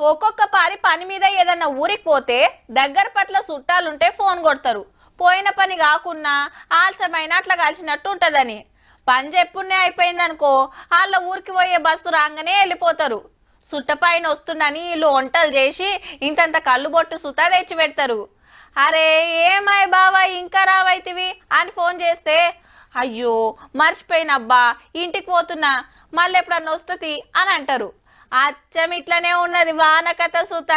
ఒక్కొక్క పారి పని మీద ఏదన్నా ఊరికి పోతే దగ్గర పట్ల చుట్టాలుంటే ఫోన్ కొడతారు. పోయిన పని కాకున్నా ఆల్చమైన అట్లా కలిసినట్టు ఉంటదని. పని చెప్పునే అయిపోయిందనుకో వాళ్ళ ఊరికి పోయే బస్సు రాగానే వెళ్ళిపోతారు. సుట్టపైన వస్తుండని వీళ్ళు వంటలు చేసి ఇంతంత కళ్ళుబొట్టు సుతా తెచ్చి పెడతారు. అరే ఏమాయ్ బావా ఇంకా రావైతివి అని ఫోన్ చేస్తే, అయ్యో మర్చిపోయినబ్బా ఇంటికి పోతున్నా మళ్ళీ ఎప్పుడన్నా వస్తుంది అని అంటారు. అచ్చం ఇట్లనే ఉన్నది వానకథ సుత.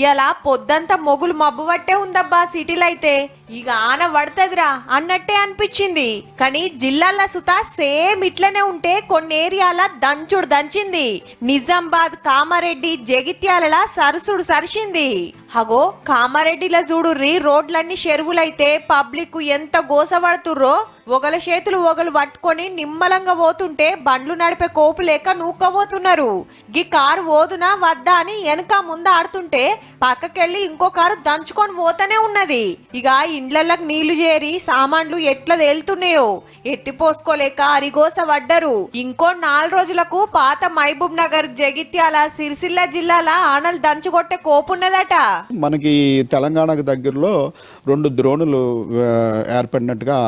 ఇలా పొద్దంతా మొగులు మబ్బు పట్టే ఉందబ్బా సిటీలో అయితే. ఇక ఆన పడుతుందిరా అన్నట్టే అనిపించింది. కానీ జిల్లాల సుత సేమ్ ఇట్లనే ఉంటే కొన్ని ఏరియాల దంచుడు దంచింది. నిజామాబాద్, కామారెడ్డి, జగిత్యాల సరసుడు సరిసింది. హగో కామారెడ్డిలో చూడుర్రి, రోడ్లన్నీ చెరువులైతే పబ్లిక్ ఎంత గోసపడుతుర్రో. ఒకల చేతులు ఒకలు పట్టుకొని నిమ్మలంగా పోతుంటే బండ్లు నడిపే కోపు లేక నూక్కబోతున్నారు. గీ కారు పోదునా వద్దా అని వెనక ముందు ఆడుతుంటే పక్కకెళ్ళి ఇంకో కారు దంచుకొని పోతూనే ఉన్నది. ఇక ఇండ్లకి నీళ్లు చేరి సామాన్లు ఎట్లా తేలుతున్నాయో ఎత్తిపోసుకోలేక అరిగోస పడ్డరు. ఇంకో 4 రోజులకు పాత మహబూబ్ నగర్, జగిత్యాల, సిరిసిల్ల జిల్లాల ఆనలు దంచుకొట్టే కోపున్నదట. మనకి తెలంగాణకు దగ్గరలో 2 ద్రోణులు ఏర్పడినట్టుగా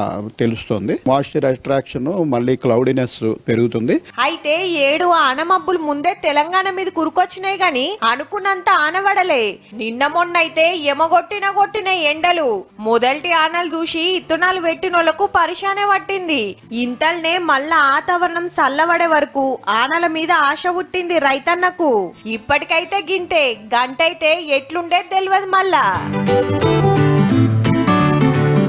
తెలుస్తుంది. మాయిశ్చర్ అట్రాక్షన్ మళ్ళీ క్లౌడినెస్ పెరుగుతుంది. అయితే 7 ఆనమబ్బులు ముందే తెలంగాణ మీద కురుకొచ్చినాయి గాని అనుకున్నంత ఆనవడలే. నిన్న మొన్న అయితే కొట్టిన ఎండలు మొదటి ఆనలు చూసి ఇత్తనాలు పెట్టినోళ్లకు పరిశానే పట్టింది. ఇంతల్నే మళ్ళా వాతావరణం చల్లబడే వరకు ఆనల మీద ఆశ పుట్టింది రైతన్నకు. ఇప్పటికైతే గింతే, గంటైతే ఎట్లుండే తెలియదు మళ్ళా.